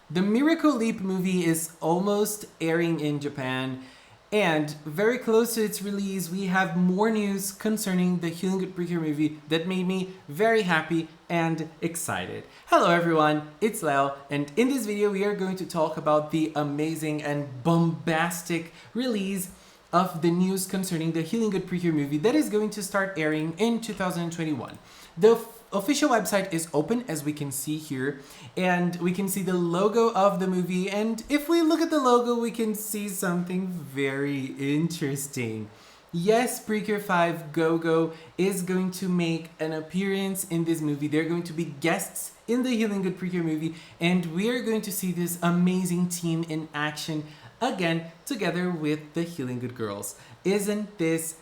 The Miracle Leap movie is almost airing in Japan, and very close to its release, we have more news concerning the Healing Good Precure movie that made me very happy and excited. Hello everyone, it's Leo, and in this video we are going to talk about the amazing and bombastic release of the news concerning the Healing Good Precure movie that is going to start airing in 2021. The official website is open, as we can see here, and we can see the logo of the movie, and if we look at the logo we can see something very interesting. Yes, Precure 5 GoGo is going to make an appearance in this movie. They're going to be guests in the Healing Good Precure movie, and we are going to see this amazing team in action again together with the Healing Good girls. Isn't this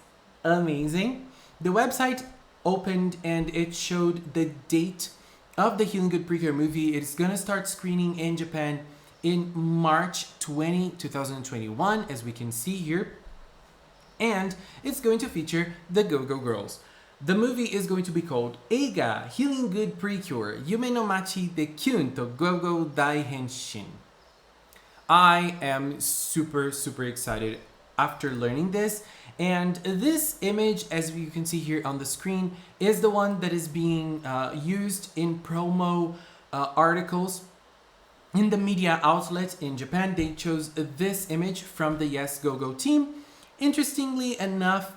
amazing? The website opened and it showed the date of the Healing Good Precure movie. It's gonna start screening in Japan in March 2021, as we can see here, and it's going to feature the GoGo girls. The movie is going to be called Eiga Healing Good Precure Yume no Machi de Kyun to GoGo Dai Henshin. I am super excited after learning this, and this image, as you can see here on the screen, is the one that is being used in promo articles in the media outlets in Japan. They chose this image from the Yes GoGo team. Interestingly enough,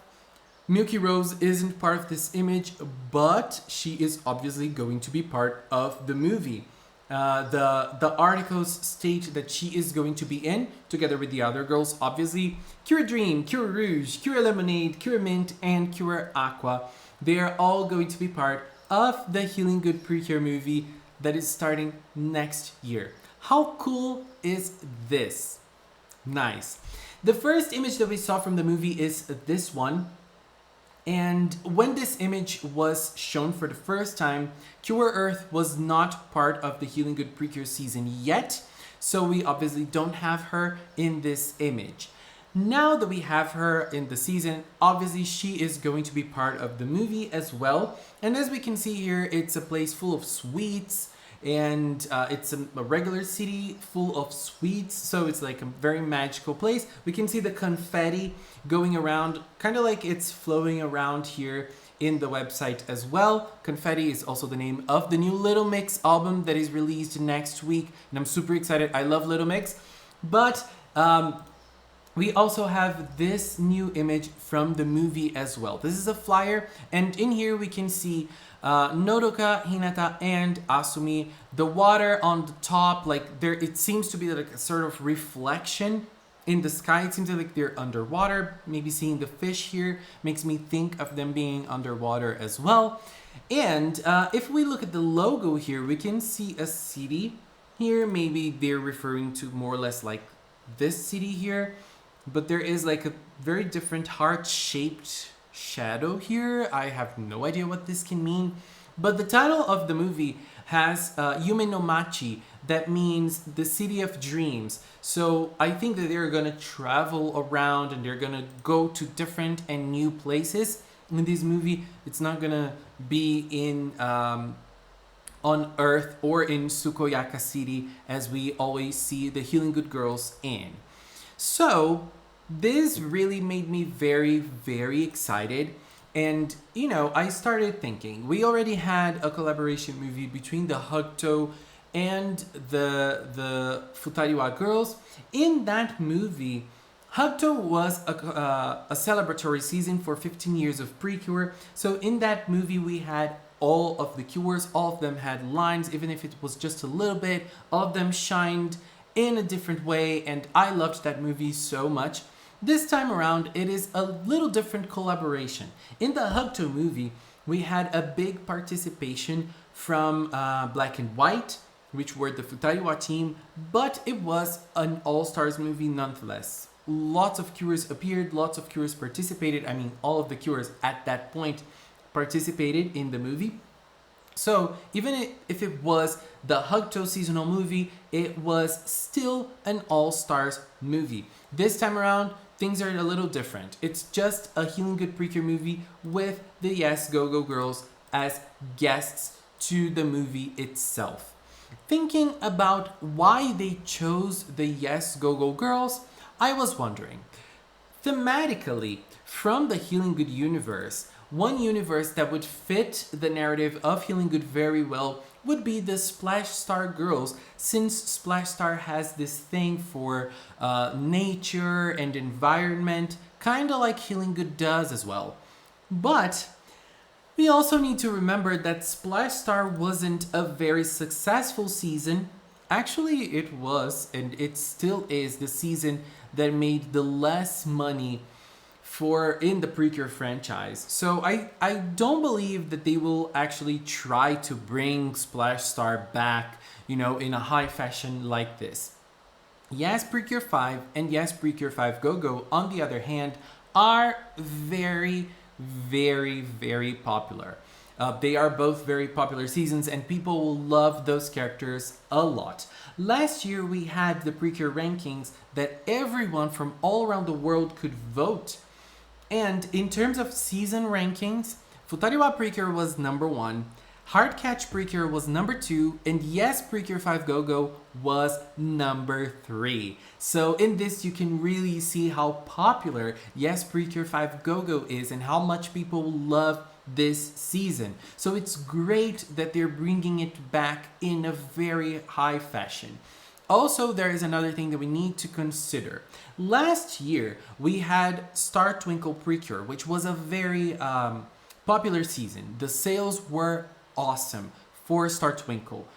Milky Rose isn't part of this image, but she is obviously going to be part of the movie. The articles state that she is going to be in together with the other girls, obviously Cure Dream, Cure Rouge, Cure Lemonade, Cure Mint, and Cure Aqua. They are all going to be part of the Healing Good Precure movie that is starting next year. How cool is this? Nice. The first image that we saw from the movie is this one. And when this image was shown for the first time, Cure Earth was not part of the Healing Good Precure season yet, so we obviously don't have her in this image. Now that we have her in the season, obviously she is going to be part of the movie as well. And as we can see here, it's a place full of sweets, and it's a regular city full of sweets, so it's like a very magical place. We can see the confetti going around, kind of like it's flowing around here in the website as well. Confetti is also the name of the new Little Mix album that is released next week, and I'm super excited. I love Little Mix. But we also have this new image from the movie as well. This is a flyer, and in here we can see Nodoka, Hinata, and Asumi. The water on the top, like there, it seems to be like a sort of reflection in the sky. It seems like they're underwater. Maybe seeing the fish here makes me think of them being underwater as well. And if we look at the logo here, we can see a city here. Maybe they're referring to more or less like this city here. But there is like a very different heart-shaped shadow here. I have no idea what this can mean. But the title of the movie has Yume no Machi. That means the city of dreams. So I think that they're gonna travel around and they're gonna go to different and new places in this movie. It's not gonna be in on Earth or in Sukoyaka City as we always see the Healing Good girls in. So this really made me very excited. And, you know, I started thinking, we already had a collaboration movie between the Hugto and the Futariwa girls. In that movie, Hugto was a celebratory season for 15 years of Precure. So in that movie, we had all of the cures, all of them had lines, even if it was just a little bit. All of them shined in a different way, and I loved that movie so much. This time around, it is a little different collaboration. In the Hugto movie, we had a big participation from Black and White, which were the Futariwa team, but it was an all-stars movie nonetheless. Lots of cures appeared, lots of cures participated. I mean, all of the cures at that point participated in the movie. So even if it was the Hugto seasonal movie, it was still an all-stars movie. This time around, things are a little different. It's just a Healing Good Precure movie with the Yes GoGo girls as guests to the movie itself. Thinking about why they chose the Yes GoGo girls, I was wondering, thematically, from the Healing Good universe, one universe that would fit the narrative of Healing Good very well would be the Splash Star girls, since Splash Star has this thing for nature and environment, kind of like Healing Good does as well. But we also need to remember that Splash Star wasn't a very successful season. Actually, it was, and it still is, the season that made the less money for in the Precure franchise. So I don't believe that they will actually try to bring Splash Star back, in a high fashion like this. Yes, Precure 5 and Yes, Precure 5 GoGo, on the other hand, are very, very, very popular. They are both very popular seasons, and people will love those characters a lot. Last year, we had the Precure rankings that everyone from all around the world could vote. And in terms of season rankings, Futariwa Precure was number 1, Heartcatch Precure was number 2, and Yes Precure 5 GoGo was number 3. So in this, you can really see how popular Yes Precure 5 GoGo is and how much people love this season. So it's great that they're bringing it back in a very high fashion. Also, there is another thing that we need to consider. Last year, we had Star Twinkle Precure, which was a very popular season. The sales were awesome for Star Twinkle.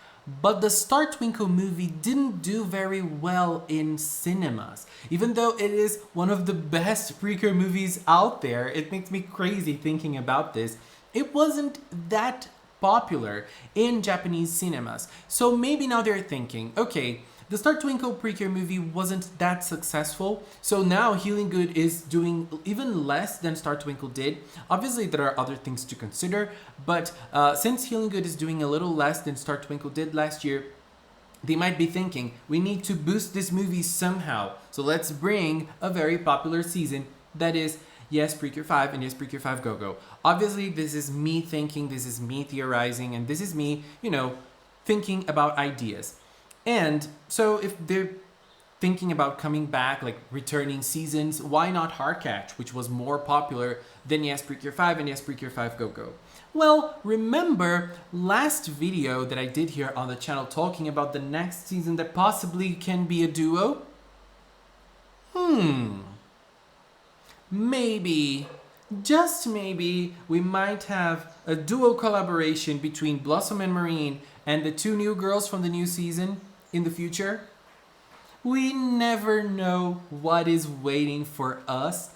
But the Star Twinkle movie didn't do very well in cinemas. Even though it is one of the best Precure movies out there, it makes me crazy thinking about this. It wasn't that popular in Japanese cinemas. So maybe now they're thinking, okay, the Star Twinkle Precure movie wasn't that successful, so now Healing Good is doing even less than Star Twinkle did. Obviously, there are other things to consider, but since Healing Good is doing a little less than Star Twinkle did last year, they might be thinking, we need to boost this movie somehow, so let's bring a very popular season that is Yes Precure 5 and Yes Precure 5 GoGo. Obviously, this is me thinking, this is me theorizing, and this is me, thinking about ideas. And so if they're thinking about coming back, like returning seasons, why not Heartcatch, which was more popular than Yes Precure 5 and Yes Precure 5 GoGo? Well, remember last video that I did here on the channel talking about the next season that possibly can be a duo? Maybe, just maybe, we might have a duo collaboration between Blossom and Marine and the two new girls from the new season in the future. We never know what is waiting for us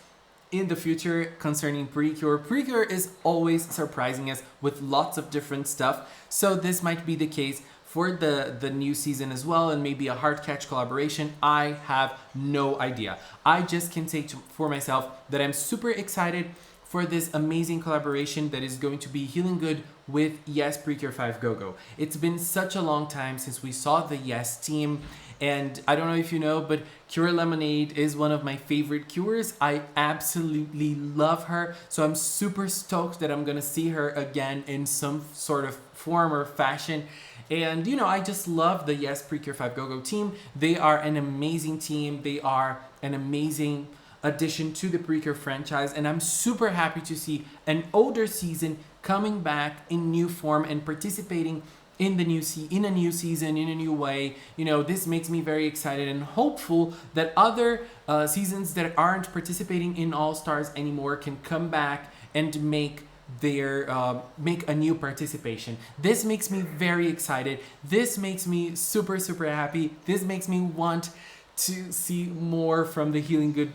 in the future concerning Precure. Precure is always surprising us with lots of different stuff, so this might be the case for the new season as well, and maybe a Heartcatch collaboration. I have no idea. I just can say for myself that I'm super excited for this amazing collaboration that is going to be Healing Good with Yes Precure 5 GoGo. It's been such a long time since we saw the Yes team, and I don't know if you know, but Cure Lemonade is one of my favorite cures. I absolutely love her, so I'm super stoked that I'm gonna see her again in some sort of form or fashion. And I just love the Yes Precure 5 GoGo team. They are an amazing team. They are an amazing addition to the Precure franchise, and I'm super happy to see an older season coming back in new form and participating in the new in a new season in a new way. This makes me very excited and hopeful that other seasons that aren't participating in All Stars anymore can come back and make a new participation. This makes me very excited. This makes me super, super happy. This makes me want to see more from the Healing Good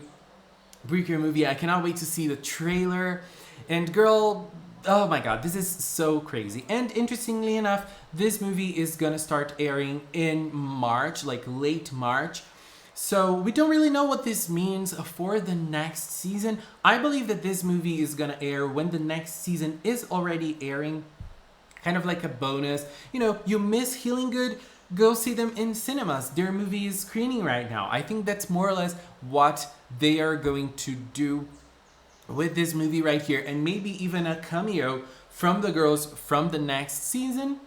Precure movie. I cannot wait to see the trailer. And girl, oh my god, this is so crazy. And interestingly enough, this movie is gonna start airing in March, like late March. So we don't really know what this means for the next season. I believe that this movie is gonna air when the next season is already airing, kind of like a bonus. You miss Healing Good, go see them in cinemas. Their movie is screening right now. I think that's more or less what they are going to do with this movie right here, and maybe even a cameo from the girls from the next season.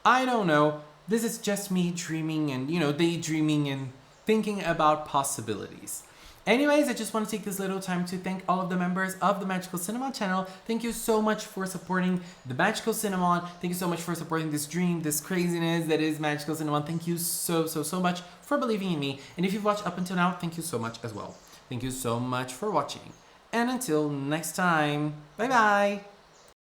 I don't know. This is just me dreaming and, daydreaming and thinking about possibilities. Anyways, I just want to take this little time to thank all of the members of the Magical Cinema channel. Thank you so much for supporting the Magical Cinema. Thank you so much for supporting this dream, this craziness that is Magical Cinema. Thank you so much for believing in me. And if you've watched up until now, thank you so much as well. Thank you so much for watching. And until next time, bye bye!